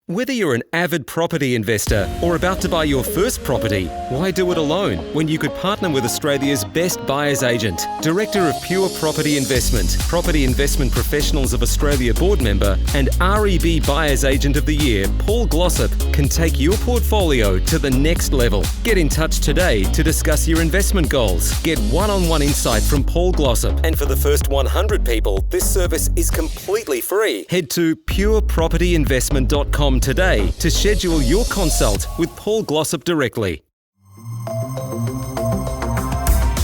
Whether you're an avid property investor or about to buy your first property, why do it alone when you could partner with Australia's best buyer's agent? Director of Pure Property Investment, Property Investment Professionals of Australia board member and REB Buyer's Agent of the Year, Paul Glossop, can take your portfolio to the next level. Get in touch today to discuss your investment goals. Get one-on-one insight from Paul Glossop. And for the first 100 people, this service is completely free. Head to purepropertyinvestment.com today to schedule your consult with Paul Glossop directly.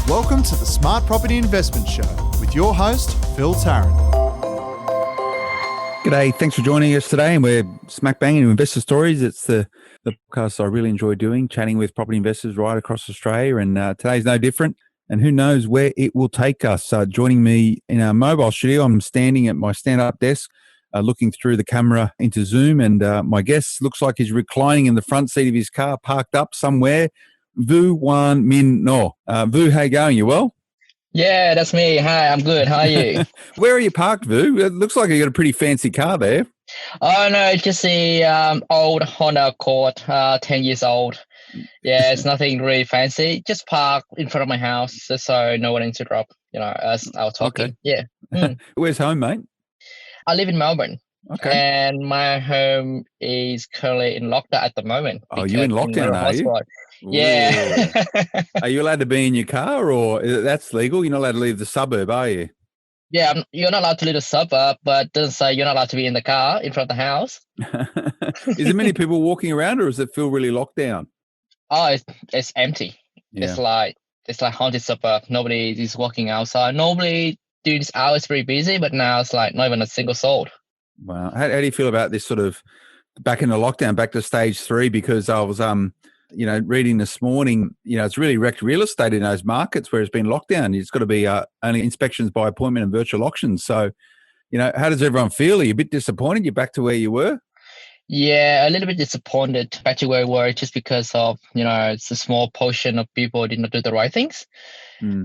Welcome to the Smart Property Investment Show with your host, Phil Tarrant. G'day, thanks for joining us today, and we're smack bang into investor stories. It's the podcast I really enjoy doing, chatting with property investors right across Australia, and today's no different. And who knows where it will take us. Joining me in our mobile studio, I'm standing at my stand-up desk, looking through the camera into Zoom, and my guest looks like he's reclining in the front seat of his car, parked up somewhere. Vu Ngo Minh. Vu, how you going? You well? Yeah, that's me. Hi, I'm good. How are you? Where are you parked, Vu? It looks like you got a pretty fancy car there. Oh, no, it's just the old Honda Accord, 10 years old. Yeah, it's nothing really fancy. Just park in front of my house just so no one interrupt, as I was talking. Okay. Yeah. Where's home, mate? I live in Melbourne. Okay. And my home is currently in lockdown at the moment. Oh, you in lockdown, are you? Yeah. Are you allowed to be in your car, or that's legal? You're not allowed to leave the suburb, are you? Yeah, you're not allowed to leave the suburb, but it doesn't say you're not allowed to be in the car in front of the house. Is there many people walking around, or does it feel really locked down? Oh, it's empty. Yeah. It's like haunted suburb. Nobody is walking outside. Normally during this hour it's very busy, but now it's like not even a single soul. Wow. How do you feel about this sort of back into lockdown, back to stage 3? Because I was reading this morning, it's really wrecked real estate in those markets where it's been locked down. It's got to be only inspections by appointment and virtual auctions. So, how does everyone feel? Are you a bit disappointed you're back to where you were? Yeah, a little bit disappointed back to where we were just because of, it's a small portion of people did not do the right things.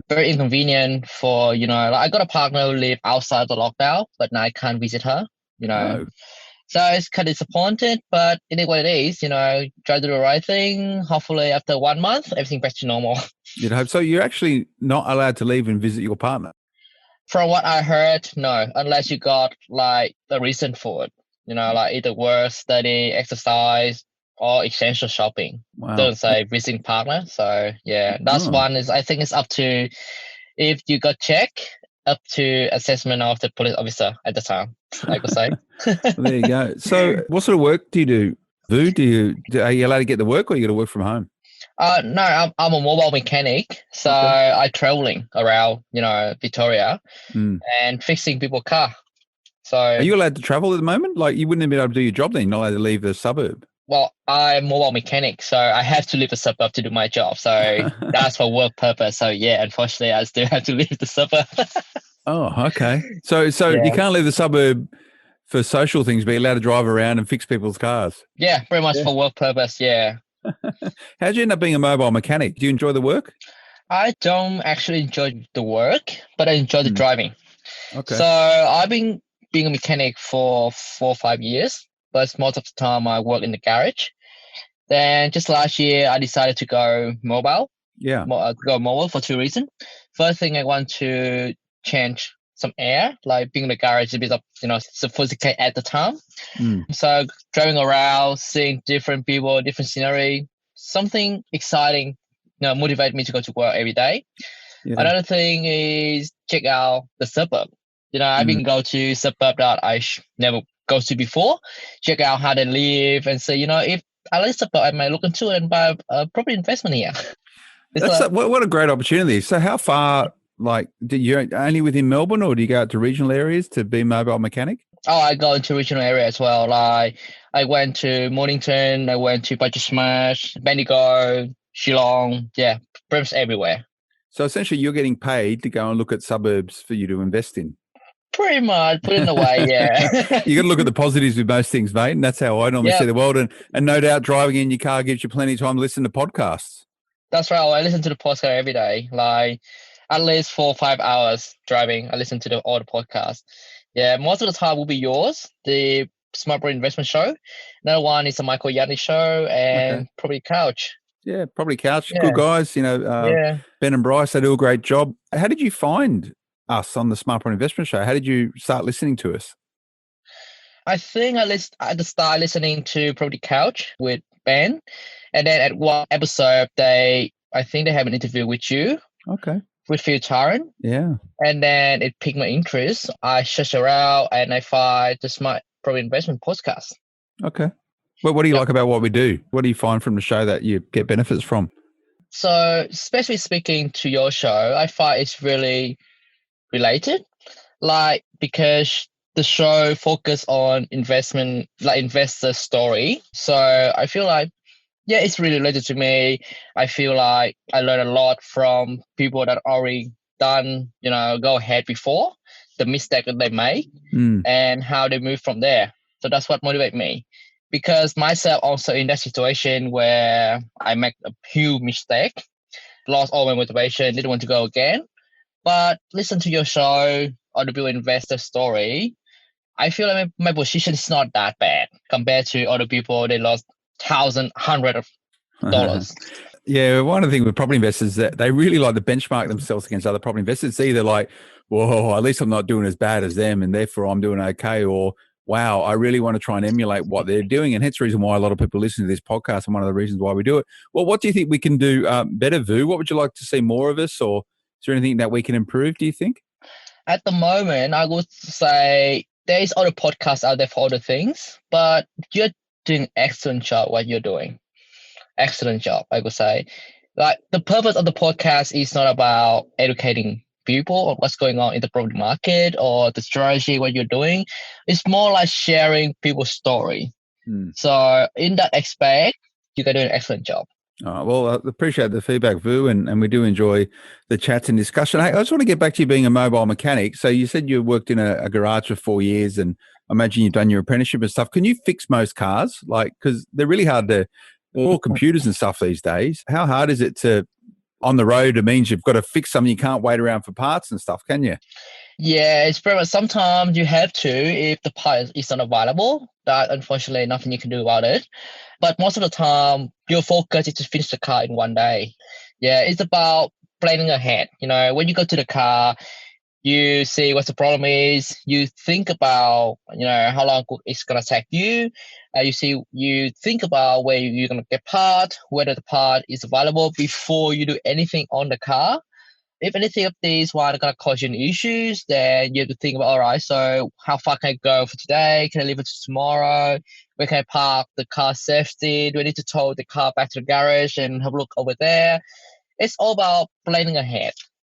Very inconvenient for, I got a partner who live outside the lockdown, but now I can't visit her, Oh. So it's kind of disappointed, but it is what it is, try to do the right thing. Hopefully after 1 month, everything back to normal. You'd hope so. You're actually not allowed to leave and visit your partner? From what I heard, no, unless you got like the reason for it. Like either work, study, exercise, or essential shopping. Wow. Don't say visiting partner. So yeah, that's one is I think it's up to if you got check, up to assessment of the police officer at the time, I could say. Well, there you go. So what sort of work do you do, Vu? Are you allowed to get to work, or you got to work from home? No, I'm a mobile mechanic. So Okay. I traveling around, Victoria and fixing people's car. So Are you allowed to travel at the moment? Like, you wouldn't have been able to do your job then. You're not allowed to leave the suburb. well, I'm a mobile mechanic, so I have to leave the suburb to do my job. So that's for work purpose. So yeah, unfortunately, I still have to leave the suburb. Oh, okay. So Yeah. you can't leave the suburb for social things, but you're allowed to drive around and fix people's cars. Yeah, pretty much for work purpose. Yeah. How'd you end up being a mobile mechanic? Do you enjoy the work? I don't actually enjoy the work, but I enjoy the driving. Okay. So I've been being a mechanic for 4 or 5 years, but most of the time I work in the garage. Then just last year, I decided to go mobile. Yeah. Go mobile for 2 reasons. First thing, I want to change some air, like being in the garage a bit of, sophisticated at the time. So driving around, seeing different people, different scenery, something exciting, motivate me to go to work every day. Yeah. Another thing is check out the suburb. I've been go to suburb that I never go to before. Check out how they live and say, if I like suburb, I might look into it and buy a property investment here. What a great opportunity. So how far, do you only within Melbourne, or do you go out to regional areas to be a mobile mechanic? Oh, I go into regional area as well. Like I went to Mornington, I went to Budget Smash, Bendigo, Geelong. Yeah, pretty much everywhere. So essentially you're getting paid to go and look at suburbs for you to invest in. Pretty much, put it in a way, yeah. You got to look at the positives with most things, mate, and that's how I normally see the world. And no doubt driving in your car gives you plenty of time to listen to podcasts. That's right. I listen to the podcast every day, like at least 4 or 5 hours driving. I listen to all the podcasts. Yeah, most of the time will be yours. The Smart Property Investment Show. Another one is the Michael Yanni Show, and Property Couch. Yeah, Property Couch. Yeah. Good guys. Yeah. Ben and Bryce, they do a great job. How did you find us on the Smart Property Investment Show? How did you start listening to us? I think I started listening to Property Couch with Ben, and then at one episode, I think they have an interview with you. Okay. With Phil Tarrant. Yeah. And then it piqued my interest. I searched around and I find the Smart Property Investment podcast. Okay. Well, what do you like about what we do? What do you find from the show that you get benefits from? So, especially speaking to your show, I find it's really related. Because the show focus on investment, investor story. So I feel like, yeah, it's really related to me. I feel like I learned a lot from people that already done, go ahead before, the mistake that they make and how they move from there. So that's what motivates me. Because myself also in that situation where I make a huge mistake, lost all my motivation, didn't want to go again. But listen to your show, other people investor story, I feel like my position is not that bad compared to other people. They lost thousands, hundreds of dollars. Yeah, one of the things with property investors is that they really like to benchmark themselves against other property investors. It's either like, whoa, at least I'm not doing as bad as them and therefore I'm doing okay, or wow, I really want to try and emulate what they're doing. And hence the reason why a lot of people listen to this podcast and one of the reasons why we do it. Well, what do you think we can do better, Vu? What would you like to see more of us, or is there anything that we can improve, do you think? At the moment, I would say there's other podcasts out there for other things, but you're doing an excellent job what you're doing. Excellent job, I would say. Like, the purpose of the podcast is not about educating people on what's going on in the property market or the strategy, what you're doing. It's more like sharing people's story. So in that aspect, you can do an excellent job. Well, I appreciate the feedback, Vu, and we do enjoy the chats and discussion. Hey, I just want to get back to you being a mobile mechanic. So you said you worked in a garage for 4 years, and I imagine you've done your apprenticeship and stuff. Can you fix most cars? Because they're really hard to, all computers and stuff these days. How hard is it to, on the road, it means you've got to fix something, you can't wait around for parts and stuff, can you? Yeah, it's pretty much sometimes you have to if the part is not available. That unfortunately nothing you can do about it. But most of the time, your focus is to finish the car in one day. Yeah, it's about planning ahead. When you go to the car, you see what the problem is. You think about, how long it's gonna take you. You think about where you're gonna get part, whether the part is available before you do anything on the car. If anything of these are gonna cause you any issues, then you have to think about, all right, so how far can I go for today? Can I leave it to tomorrow? Where can I park the car safely? Do I need to tow the car back to the garage and have a look over there? It's all about planning ahead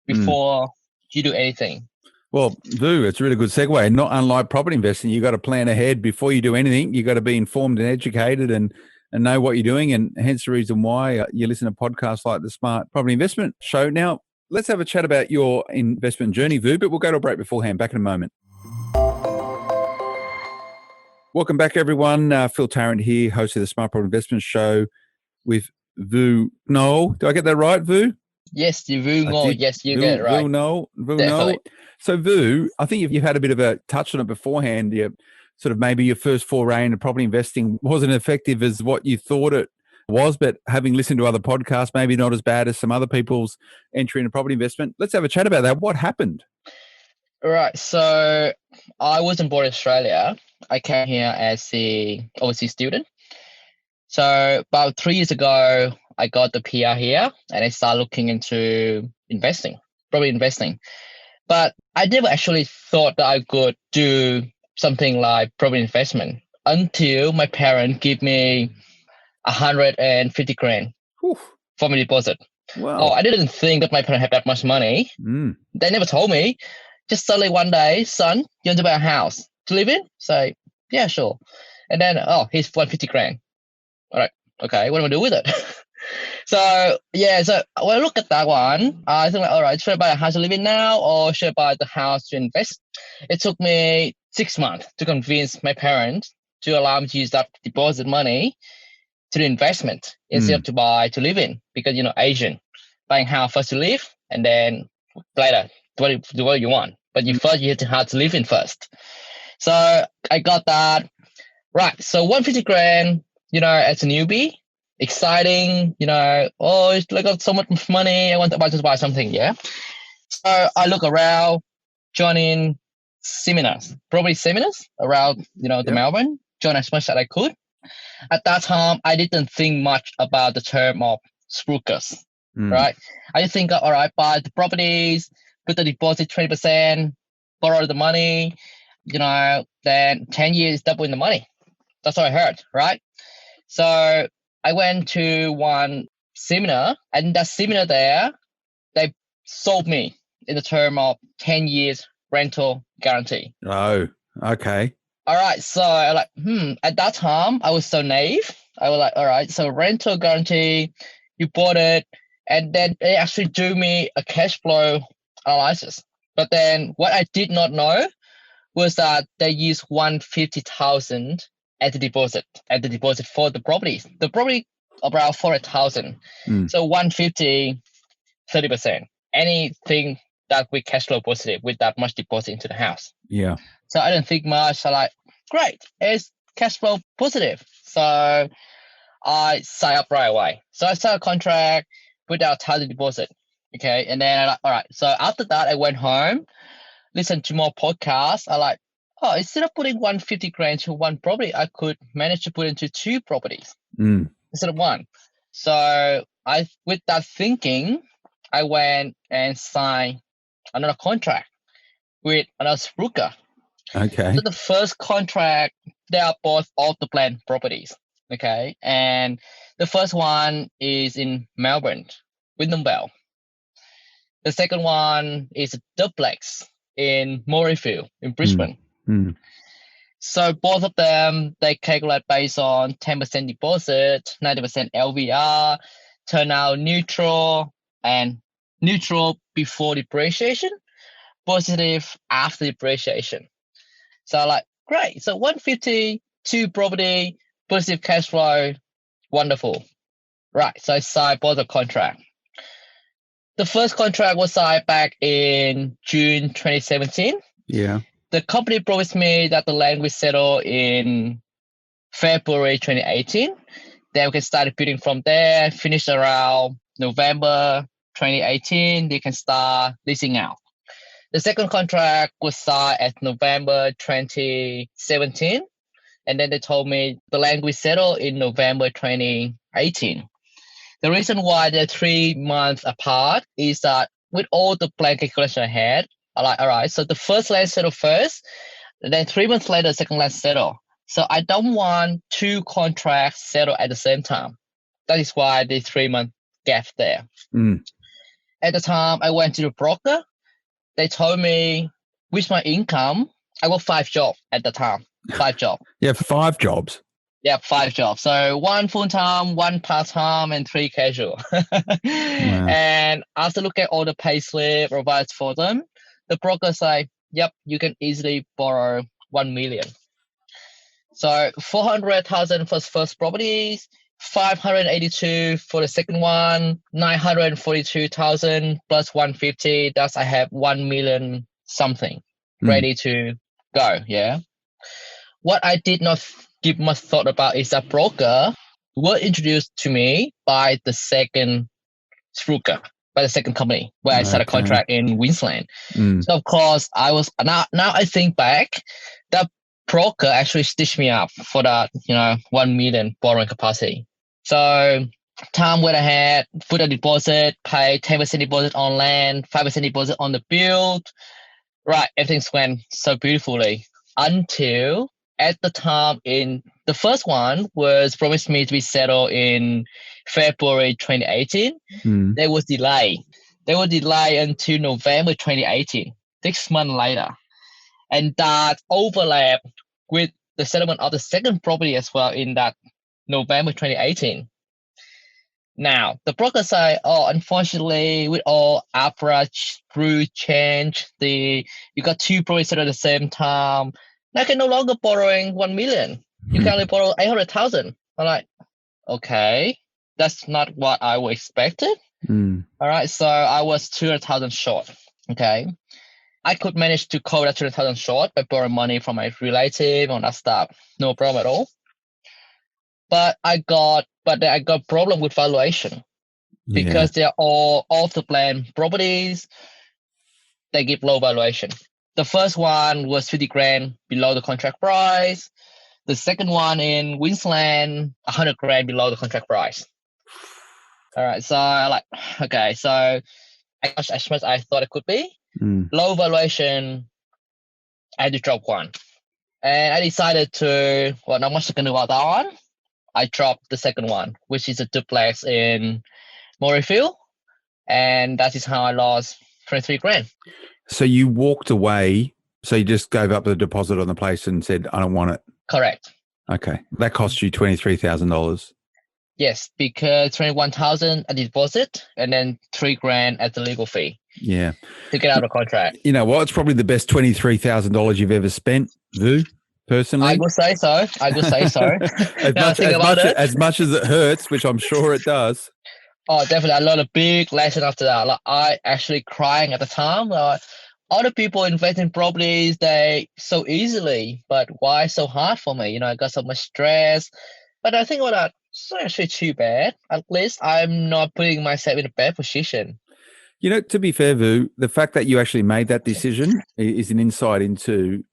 before you do anything. Well, Vu, it's a really good segue. Not unlike property investing, you got to plan ahead before you do anything. You got to be informed and educated and know what you're doing. And hence the reason why you listen to podcasts like the Smart Property Investment Show. Now, let's have a chat about your investment journey, Vu, but we'll go to a break beforehand. Back in a moment. Welcome back, everyone. Phil Tarrant here, host of the Smart Property Investment Show with Vu Ngo. Do I get that right, Vu? Yes, Vu Ngo. Yes, you get it right. Vu Ngo. So, Vu, I think you've had a bit of a touch on it beforehand. You sort of maybe your first foray into property investing wasn't effective as what you thought it was, but having listened to other podcasts, maybe not as bad as some other people's entry into property investment. Let's have a chat about that. What happened? Right. So I wasn't born in Australia. I came here as an overseas student. So about 3 years ago, I got the PR here and I started looking into property investing. But I never actually thought that I could do something like property investment until my parents gave me 150 grand for my deposit. Wow. Oh, I didn't think that my parents had that much money. They never told me. Just suddenly one day, son, you want to buy a house to live in? So, yeah, sure. And then, here's 150 grand. All right, okay, what am I do with it? So when I look at that one, I think, all right, should I buy a house to live in now or should I buy the house to invest? It took me 6 months to convince my parents to allow me to use that deposit money to the investment instead of to buy to live in, because, Asian, buying house first to live and then later do what you want. But you have to live in first. So I got that. Right. So 150 grand, as a newbie, exciting, oh, I got so much money. I want to buy something. Yeah. So I look around, joining seminars, probably seminars around, the Yep. Melbourne, join as much as I could. At that time, I didn't think much about the term of spruikers, right? I just think, all right, buy the properties, put the deposit 20%, borrow the money, then 10 years doubling the money. That's what I heard, right? So I went to one seminar, and that seminar there, they sold me in the term of 10 years rental guarantee. Oh, okay. All right. So I at that time, I was so naive. I was like, all right, so rental guarantee, you bought it, and then they actually do me a cash flow analysis. But then what I did not know was that they use 150,000 at the deposit for the properties. The property about 400,000. So 150, 30%. Anything that we cash flow positive with that much deposit into the house. Yeah. So I didn't think much. I great, it's cash flow positive. So I sign up right away. So I signed a contract, put out 1,000 deposit. Okay. And then all right. So after that, I went home, listened to more podcasts. Instead of putting 150 grand to one property, I could manage to put into two properties instead of one. So with that thinking, I went and signed another contract with another spruiker. Okay. So the first contract, they are both off the plan properties. Okay. And the first one is in Melbourne, Wyndham. The second one is a duplex in Morayfield in Brisbane. So both of them, they calculate based on 10% deposit, 90% LVR, turn out neutral, and neutral before depreciation, positive after depreciation. So great. So 150, two property, positive cash flow, wonderful. Right. So I signed both the contract. The first contract was signed back in June 2017. Yeah. The company promised me that the land will settle in February 2018. Then we can start building from there, finish around November 2018. They can start leasing out. The second contract was signed at November 2017. And then they told me the land will settle in November 2018. The reason why they're 3 months apart is that with all the plan calculation I had, all right, so the first land settle first, and then 3 months later, the second land settle. So I don't want two contracts settle at the same time. That is why the 3 month gap there. At the time, I went to the broker. They told me with my income, I got 5 jobs at the time. 5 jobs. Yeah, 5 jobs. Yeah, 5 jobs. So 1 full-time, 1 part-time, and 3 casual. Wow. And after looking at all the pay slip provided for them, the broker say, yep, you can easily borrow 1 million. So 400,000 for first properties, 582 for the second one, 942,000 plus 150. That's I have 1 million something ready to go. Yeah. What I did not give much thought about is that broker were introduced to me by the second spruiker, by the second company where I signed a contract in Queensland. So of course I was now I think back, that broker actually stitched me up for that 1 million borrowing capacity. So time went ahead, put a deposit, pay 10% deposit on land, 5% deposit on the build. Right, everything went so beautifully until at the time in the first one was promised me to be settled in February 2018. There was delay. They were delayed until November 2018, 6 months later. And that overlapped with the settlement of the second property as well in that November 2018. Now, the broker say, unfortunately, with all average rule change, you got 2 properties at the same time. Now I can no longer borrowing 1 million. You can only borrow 800,000. I'm like, okay, that's not what I was expected. All right, so I was 200,000 short. Okay. I could manage to cover that 200,000 short by borrowing money from my relative and that stuff. No problem at all. But then I got problem with valuation because they're all off the plan properties. They give low valuation. The first one was 50 grand below the contract price. The second one in Queensland, 100 grand below the contract price. All right, so so I got as much as I thought it could be. Low valuation, I had to drop one. And I decided to, not much I can do about that one. I dropped the second one, which is a duplex in Morayfield. And that is how I lost 23 grand. So you walked away. So you just gave up the deposit on the place and said, I don't want it. Correct. Okay. That cost you $23,000. Yes, because 21,000 a deposit and then 3 grand as the legal fee. Yeah. To get out of contract. You know what? It's probably the best $23,000 you've ever spent, Vu, personally. I would say so. As much as it hurts, which I'm sure it does. Oh, definitely. I learned a big lesson after that. Like, I actually crying at the time. Other people invest in properties, they so easily, but why so hard for me? I got so much stress. But I think that it's not actually too bad. At least I'm not putting myself in a bad position. To be fair, Vu, the fact that you actually made that decision is an insight into,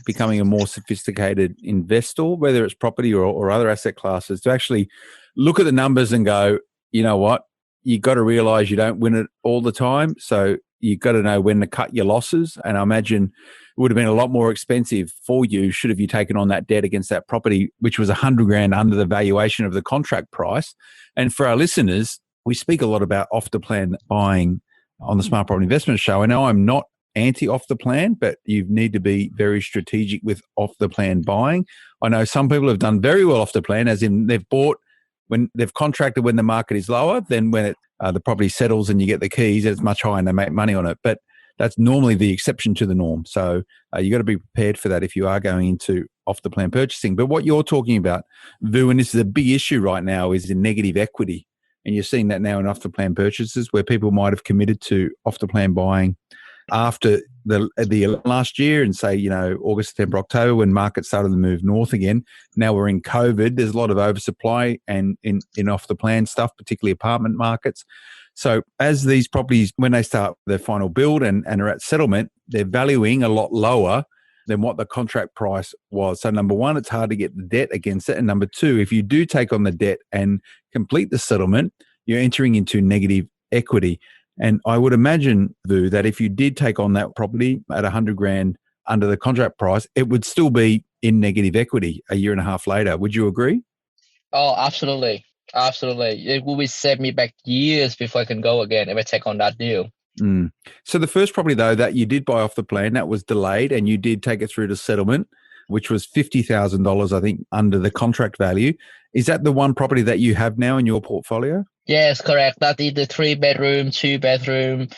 becoming a more sophisticated investor, whether it's property or other asset classes, to actually look at the numbers and go, you know what, you got to realize you don't win it all the time. So you've got to know when to cut your losses. And I imagine it would have been a lot more expensive for you should have you taken on that debt against that property, which was 100 grand under the valuation of the contract price. And for our listeners, we speak a lot about off the plan buying on the Smart Property Investment Show. I know I'm not anti off the plan, but you need to be very strategic with off the plan buying. I know some people have done very well off the plan, as in they've bought when they've contracted when the market is lower, then when the property settles and you get the keys, it's much higher and they make money on it. But that's normally the exception to the norm. So you got to be prepared for that if you are going into off the plan purchasing. But what you're talking about, Vu, and this is a big issue right now, is the negative equity. And you're seeing that now in off the plan purchases where people might have committed to off the plan buying after the last year and say, August, September, October, when markets started to move north again. Now we're in COVID. There's a lot of oversupply and in off the plan stuff, particularly apartment markets. So as these properties, when they start their final build and are at settlement, they're valuing a lot lower than what the contract price was. So number one, it's hard to get the debt against it. And number two, if you do take on the debt and complete the settlement, you're entering into negative equity. And I would imagine, Vu, that if you did take on that property at 100 grand under the contract price, it would still be in negative equity a year and a half later. Would you agree? Oh, absolutely. Absolutely. It will set me back years before I can go again if I take on that deal. So the first property, though, that you did buy off the plan, that was delayed and you did take it through to settlement, which was $50,000, I think, under the contract value. Is that the one property that you have now in your portfolio? Yes, correct. That is the 3-bedroom, 2-bedroom,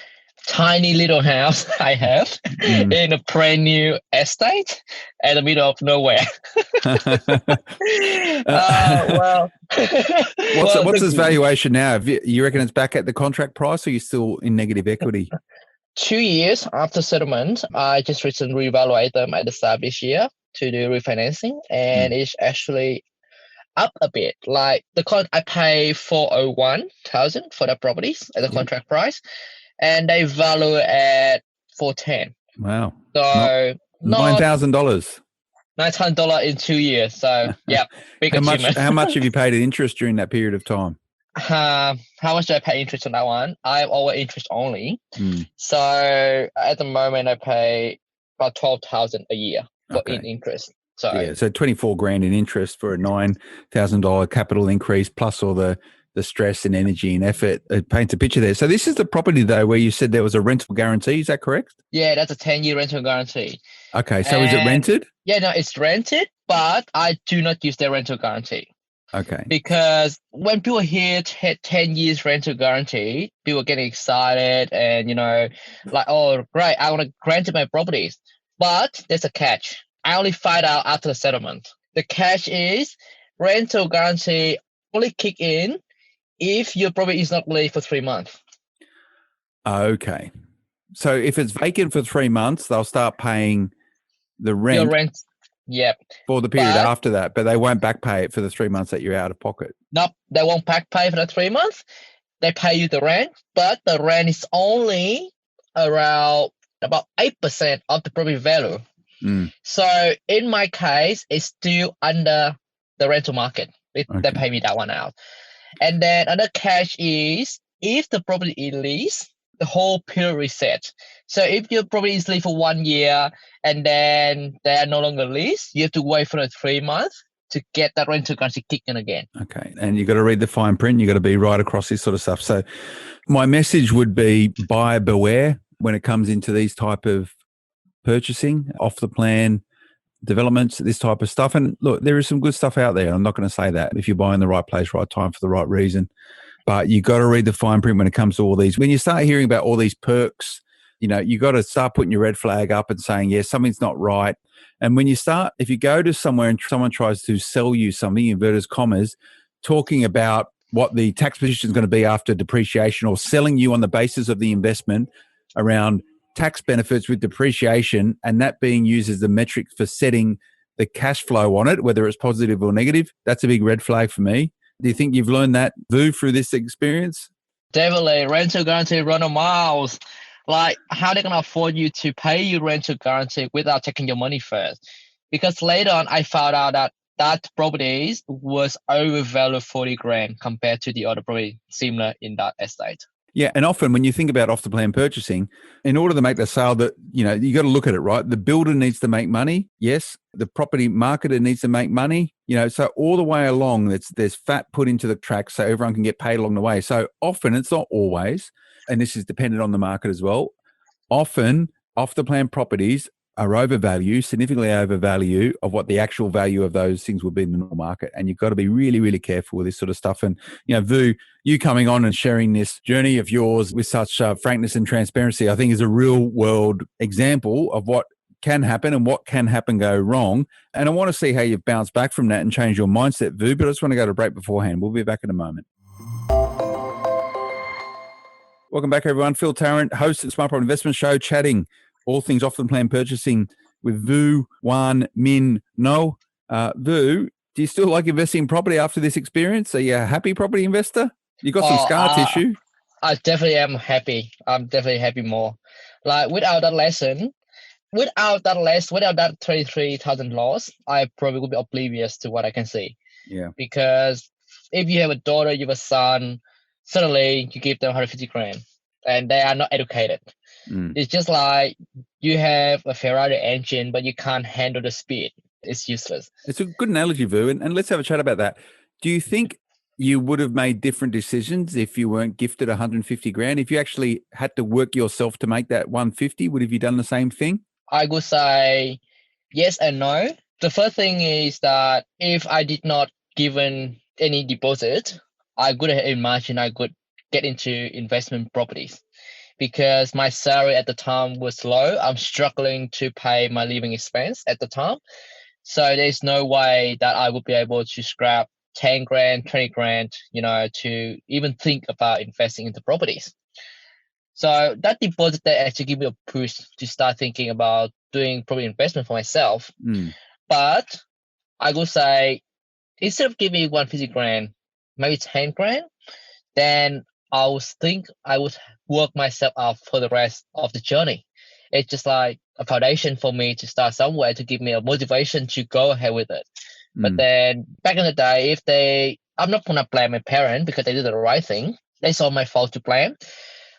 tiny little house I have in a brand new estate in the middle of nowhere. What's its valuation now? You reckon it's back at the contract price or are you still in negative equity? 2 years after settlement, I just recently reevaluated them at the start of this year to do refinancing, and it's actually up a bit. Like I pay 401,000 for the properties at the contract price, and they value at 410. Wow! So $9,000. $9,000 in 2 years. So yeah, big achievement. How much have you paid in interest during that period of time? How much do I pay interest on that one? I'm always interest only. So at the moment, I pay about 12,000 a year in interest. So 24 grand in interest for a $9,000 capital increase plus all the stress and energy and effort. It paints a picture there. So this is the property though where you said there was a rental guarantee. Is that correct? Yeah, that's a 10-year rental guarantee. Okay, so is it rented? Yeah, no, it's rented, but I do not use the rental guarantee. Okay. Because when people hear 10 years rental guarantee, people get excited and, like, oh, great, I want to grant my properties. But there's a catch. I only find out after the settlement. The catch is rental guarantee only kick in if your property is not ready for 3 months. Okay. So if it's vacant for 3 months, they'll start paying the rent, Your rent, yep. for the period But after that, but they won't back pay it for the 3 months that you're out of pocket. nope, they won't back pay for the 3 months. They pay you the rent, but the rent is only around about 8% of the property value. So in my case, it's still under the rental market. They pay me that one out. And then another catch is if the property is leased, the whole period reset. So if your property is leased for 1 year and then they are no longer leased, you have to wait for the 3 months to get that rental guarantee kick in again. Okay. And you got to read the fine print. You got to be right across this sort of stuff. So my message would be buyer beware when it comes into these type of purchasing, off the plan developments, this type of stuff. And look, there is some good stuff out there. I'm not going to say that if you're buying the right place, right time for the right reason. But you got to read the fine print when it comes to all these. When you start hearing about all these perks, you got to start putting your red flag up and saying, yeah, something's not right. And when you start, if you go to somewhere and someone tries to sell you something, inverted commas, talking about what the tax position is going to be after depreciation, or selling you on the basis of the investment around tax benefits with depreciation, and that being used as the metric for setting the cash flow on it, whether it's positive or negative, that's a big red flag for me. Do you think you've learned that, Vu, through this experience? Definitely. Rental guarantee run a miles. Like, how they going to afford you to pay you rental guarantee without taking your money first? Because later on, I found out that properties was overvalued 40 grand compared to the other property similar in that estate. Yeah, and often when you think about off the plan purchasing, in order to make the sale, that you got to look at it, right? The builder needs to make money, yes. The property marketer needs to make money, So all the way along, there's fat put into the track so everyone can get paid along the way. So often, it's not always, and this is dependent on the market as well. Often, off the plan properties are overvalued, significantly overvalued of what the actual value of those things will be in the normal market. And you've got to be really, really careful with this sort of stuff. And, Vu, you coming on and sharing this journey of yours with such frankness and transparency, I think is a real world example of what can happen and what can happen go wrong. And I want to see how you've bounced back from that and changed your mindset, Vu, but I just want to go to a break beforehand. We'll be back in a moment. Welcome back, everyone. Phil Tarrant, host of the Smart Property Investment Show, chatting all things off the plan purchasing with Vu Ngo Minh. Vu, do you still like investing in property after this experience? Are you a happy property investor? You got some scar tissue. I definitely am happy. I'm definitely happy more. Like without that 23,000 loss, I probably would be oblivious to what I can see. Yeah. Because if you have a daughter, you have a son, suddenly you give them 150 grand and they are not educated. It's just like you have a Ferrari engine, but you can't handle the speed. It's useless. It's a good analogy, Vu, and let's have a chat about that. Do you think you would have made different decisions if you weren't gifted 150 grand? If you actually had to work yourself to make that 150, would have you done the same thing? I would say yes and no. The first thing is that if I did not given any deposit, I could have imagined I could get into investment properties. Because my salary at the time was low. I'm struggling to pay my living expense at the time. So there's no way that I would be able to scrap 10 grand, 20 grand, to even think about investing into properties. So that deposit that actually gave me a push to start thinking about doing property investment for myself. But I would say, instead of giving me 150 grand, maybe 10 grand, then I would think I would work myself up for the rest of the journey. It's just like a foundation for me to start somewhere to give me a motivation to go ahead with it. But then back in the day, I'm not going to blame my parents because they did the right thing. It's all my fault to blame.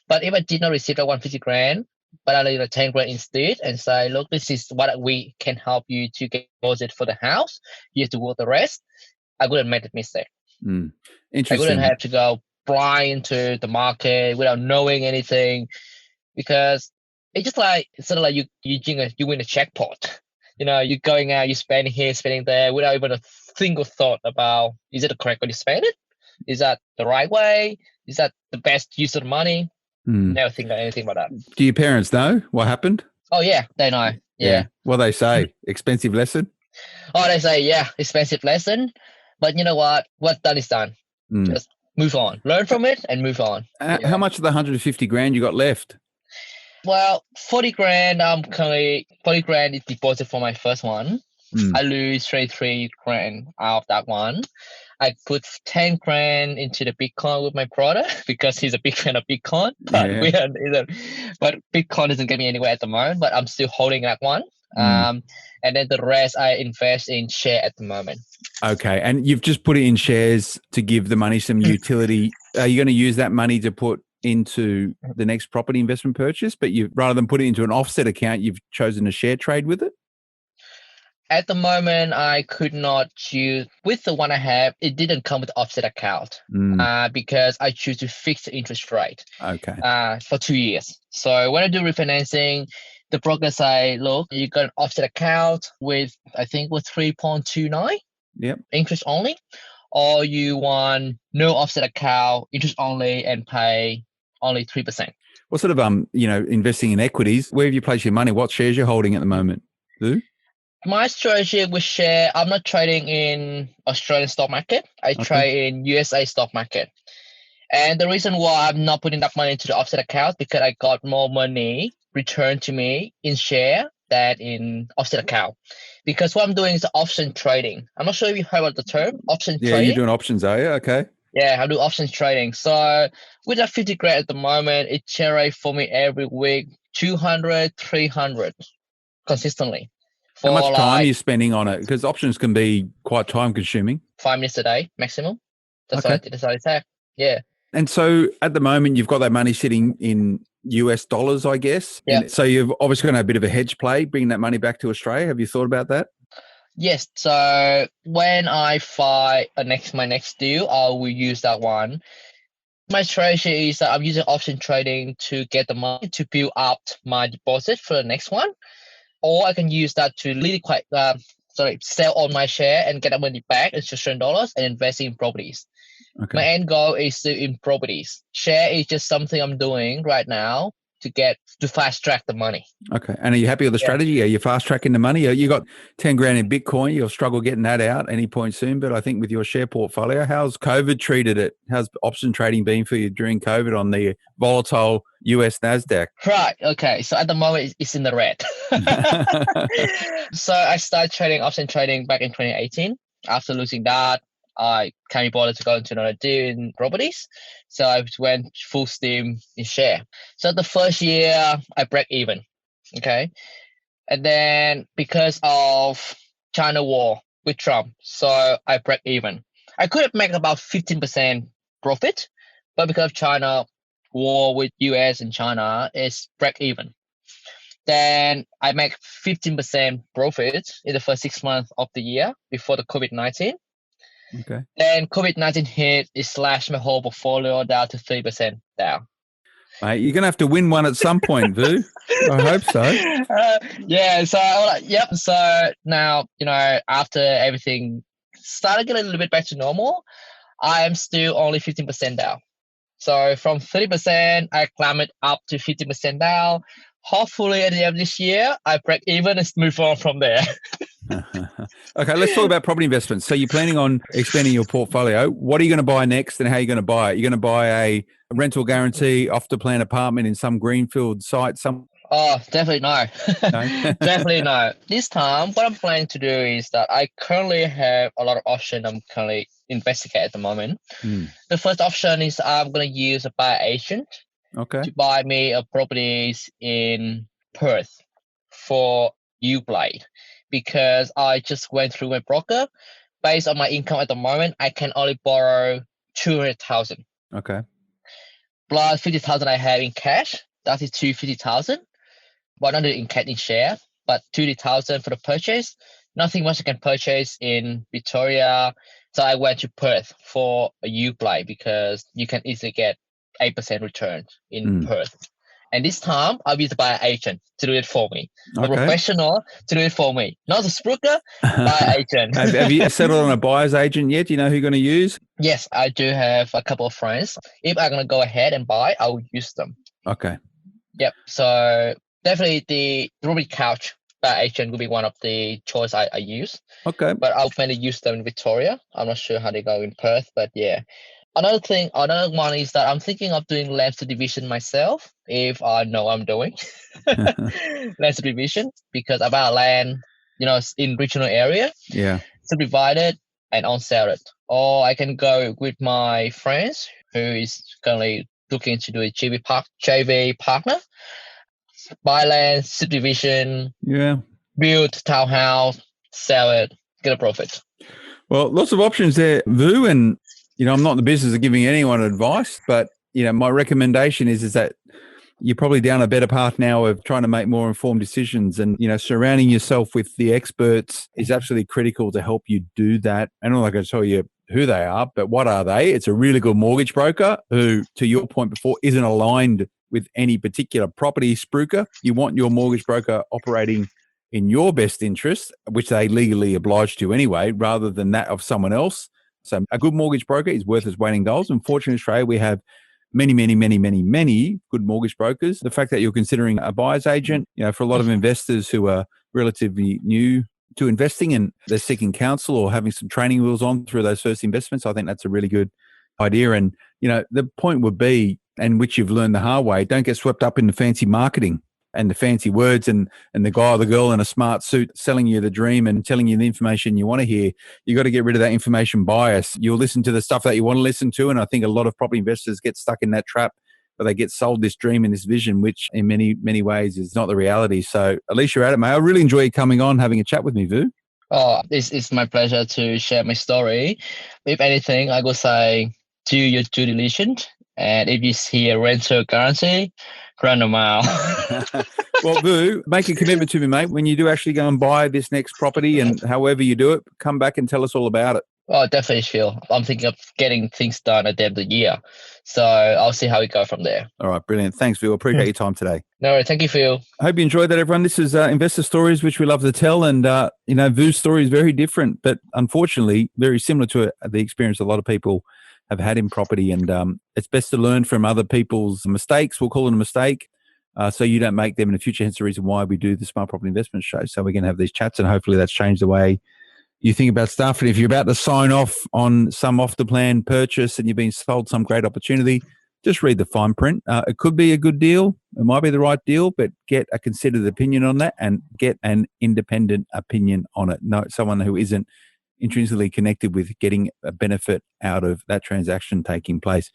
But if I did not receive that 150 grand, but I need a 10 grand instead and say, look, this is what we can help you to get deposit for the house. You have to work the rest. I wouldn't make that mistake. Interesting. I wouldn't have to go blind into the market without knowing anything, because it's just like sort of like you win a jackpot. You're going out, you're spending here, spending there without even a single thought about, is it the correct way to spend it? Is that the right way? Is that the best use of the money? Never think about anything about that. Do your parents know what happened? Oh yeah, they know. Yeah. What they say? Expensive lesson? Oh, they say, yeah, expensive lesson. But you know what? What's done is done. Just move on. Learn from it and move on. How much of the 150 grand you got left? Well, 40 grand, I'm currently 40 grand is deposit for my first one. I lose 33 grand out of that one. I put 10 grand into the Bitcoin with my brother because he's a big fan of Bitcoin. But but Bitcoin isn't getting me anywhere at the moment, but I'm still holding that one. And then the rest I invest in share at the moment. Okay. And you've just put it in shares to give the money some utility. Are you going to use that money to put into the next property investment purchase? But you, rather than put it into an offset account, you've chosen a share trade with it? At the moment, I could not choose with the one I have. It didn't come with offset account because I choose to fix the interest rate. Okay. For 2 years. So when I do refinancing, the broker say, look, you got an offset account with I think with 3.29. Yep. Interest only, or you want no offset account, interest only, and pay only 3%. What sort of investing in equities? Where have you placed your money? What shares you're holding at the moment? Who? My strategy with share, I'm not trading in Australian stock market. I trade in USA stock market. And the reason why I'm not putting that money into the offset account because I got more money returned to me in share than in offset account. Because what I'm doing is option trading. I'm not sure if you heard about the term option trading. Yeah, you're doing options, are you? Okay. Yeah, I do options trading. So with that 50 grand at the moment, it generates for me every week 200, 300 consistently. How much time are you spending on it? Because options can be quite time consuming. 5 minutes a day maximum. That's what I say. Yeah. And so at the moment, you've got that money sitting in US dollars, I guess. Yeah. So you've obviously going to have a bit of a hedge play, bringing that money back to Australia. Have you thought about that? Yes. So when I find my next deal, I will use that one. My strategy is that I'm using option trading to get the money to build up my deposit for the next one. Or I can use that to really sell on my share and get that money back in Australian dollars and invest in properties. Okay. My end goal is to in properties. Share is just something I'm doing right now to fast track the money. Okay. And are you happy with the strategy? Are you fast tracking the money? You got 10 grand in Bitcoin. You'll struggle getting that out any point soon. But I think with your share portfolio, how's COVID treated it? How's option trading been for you during COVID on the volatile US NASDAQ? Right. Okay. So at the moment, it's in the red. So I started trading option trading back in 2018. After losing that, I can't be bothered to go into another deal in properties. So I went full steam in share. So the first year, I break even. Okay. And then because of China war with Trump, so I break even. I could have made about 15% profit, but because of China war with US and China, it's break even. Then I make 15% profit in the first 6 months of the year before the COVID-19. Okay. Then COVID-19 hit, it slashed my whole portfolio down to 3% down. Mate, you're going to have to win one at some point, Vu. I hope so. Yeah, so yep. So now, after everything started getting a little bit back to normal, I am still only 15% down. So from 30%, I climbed up to 50% down. Hopefully at the end of this year, I break even and move on from there. Okay, let's talk about property investments. So you're planning on expanding your portfolio. What are you going to buy next and how are you going to buy it? You're going to buy a rental guarantee off the plan apartment in some greenfield site? Oh, definitely no. No? Definitely no. This time, what I'm planning to do is that I currently have a lot of options I'm currently investigating at the moment. The first option is I'm going to use a buyer agent to buy me a properties in Perth for U-Blade. Because I just went through my broker. Based on my income at the moment, I can only borrow 200,000. Okay. Plus 50,000 I have in cash. That is 250,000. 100 in cash in share, but 20,000 for the purchase. Nothing much I can purchase in Victoria. So I went to Perth for a U-Blade because you can easily get 8% return in Perth. And this time, I'll use a buyer agent to do it for me. A professional to do it for me. Not a spruiker, buyer agent. Have you settled on a buyer's agent yet? Do you know who you're going to use? Yes, I do have a couple of friends. If I'm going to go ahead and buy, I will use them. Okay. Yep. So definitely the Ruby Couch buyer agent will be one of the choice I use. Okay. But I'll mainly use them in Victoria. I'm not sure how they go in Perth, but yeah. Another one is that I'm thinking of doing land subdivision myself if I know what I'm doing. Land subdivision, because I buy land, in regional area, subdivide it and on sell it. Or I can go with my friends who is currently looking to do a JV partner, buy land, subdivision, build townhouse, sell it, get a profit. Well, lots of options there, Vu, and I'm not in the business of giving anyone advice, but my recommendation is that you're probably down a better path now of trying to make more informed decisions, and surrounding yourself with the experts is absolutely critical to help you do that. And I'm not going to tell you who they are, but what are they? It's a really good mortgage broker who, to your point before, isn't aligned with any particular property spruiker. You want your mortgage broker operating in your best interest, which they legally obliged to anyway, rather than that of someone else. So a good mortgage broker is worth its weight in gold. Unfortunately, in Australia, we have many good mortgage brokers. The fact that you're considering a buyer's agent, for a lot of investors who are relatively new to investing and they're seeking counsel or having some training wheels on through those first investments, I think that's a really good idea. And, the point would be, and which you've learned the hard way, don't get swept up in the fancy marketing and the fancy words and the guy or the girl in a smart suit selling you the dream and telling you the information you want to hear. You got to get rid of that information bias. You'll listen to the stuff that you want to listen to. And I think a lot of property investors get stuck in that trap where they get sold this dream and this vision, which in many ways is not the reality. So at least you're at it, mate. I really enjoy you coming on, having a chat with me, Vu. Oh, it's my pleasure to share my story. If anything, I would say do your due diligence. And if you see a rental guarantee, run a mile. Well, Vu, make a commitment to me, mate. When you do actually go and buy this next property and however you do it, come back and tell us all about it. Oh, definitely, Phil. I'm thinking of getting things done at the end of the year. So I'll see how we go from there. All right, brilliant. Thanks, Vu. Appreciate your time today. No, thank you, Phil. I hope you enjoyed that, everyone. This is Investor Stories, which we love to tell. And, Vu's story is very different, but unfortunately very similar to the experience a lot of people have had in property. And it's best to learn from other people's mistakes. We'll call it a mistake. So you don't make them in the future. Hence the reason why we do the Smart Property Investment Show. So we're going to have these chats and hopefully that's changed the way you think about stuff. And if you're about to sign off on some off-the-plan purchase and you've been sold some great opportunity, just read the fine print. It could be a good deal. It might be the right deal, but get a considered opinion on that and get an independent opinion on it. No, someone who isn't intrinsically connected with getting a benefit out of that transaction taking place.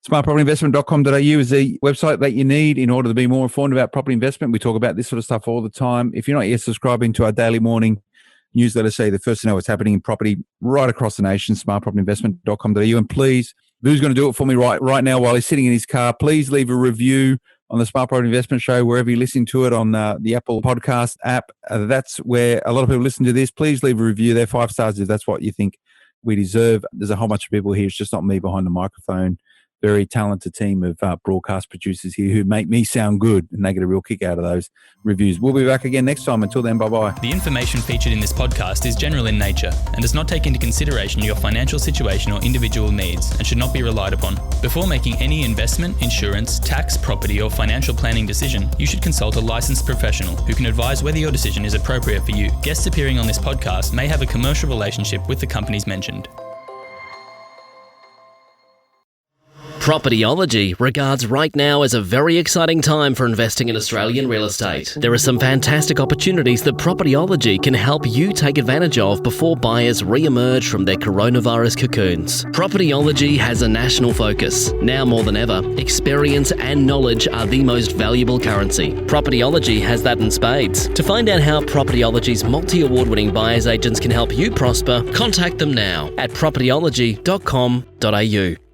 Smartpropertyinvestment.com.au is the website that you need in order to be more informed about property investment. We talk about this sort of stuff all the time. If you're not yet subscribing to our daily morning newsletter, say the first to know what's happening in property right across the nation, smartpropertyinvestment.com.au. And please, Vu's going to do it for me right now while he's sitting in his car. Please leave a review on the Smart Property Investment Show, wherever you're listening to it on the Apple Podcast app. That's where a lot of people listen to this. Please leave a review there, 5 stars if that's what you think we deserve. There's a whole bunch of people here. It's just not me behind the microphone. Very talented team of broadcast producers here who make me sound good, and they get a real kick out of those reviews. We'll be back again next time. Until then, bye-bye. The information featured in this podcast is general in nature and does not take into consideration your financial situation or individual needs and should not be relied upon. Before making any investment, insurance, tax, property, or financial planning decision, you should consult a licensed professional who can advise whether your decision is appropriate for you. Guests appearing on this podcast may have a commercial relationship with the companies mentioned. Propertyology regards right now as a very exciting time for investing in Australian real estate. There are some fantastic opportunities that Propertyology can help you take advantage of before buyers re-emerge from their coronavirus cocoons. Propertyology has a national focus. Now more than ever, experience and knowledge are the most valuable currency. Propertyology has that in spades. To find out how Propertyology's multi-award-winning buyers agents can help you prosper, contact them now at propertyology.com.au.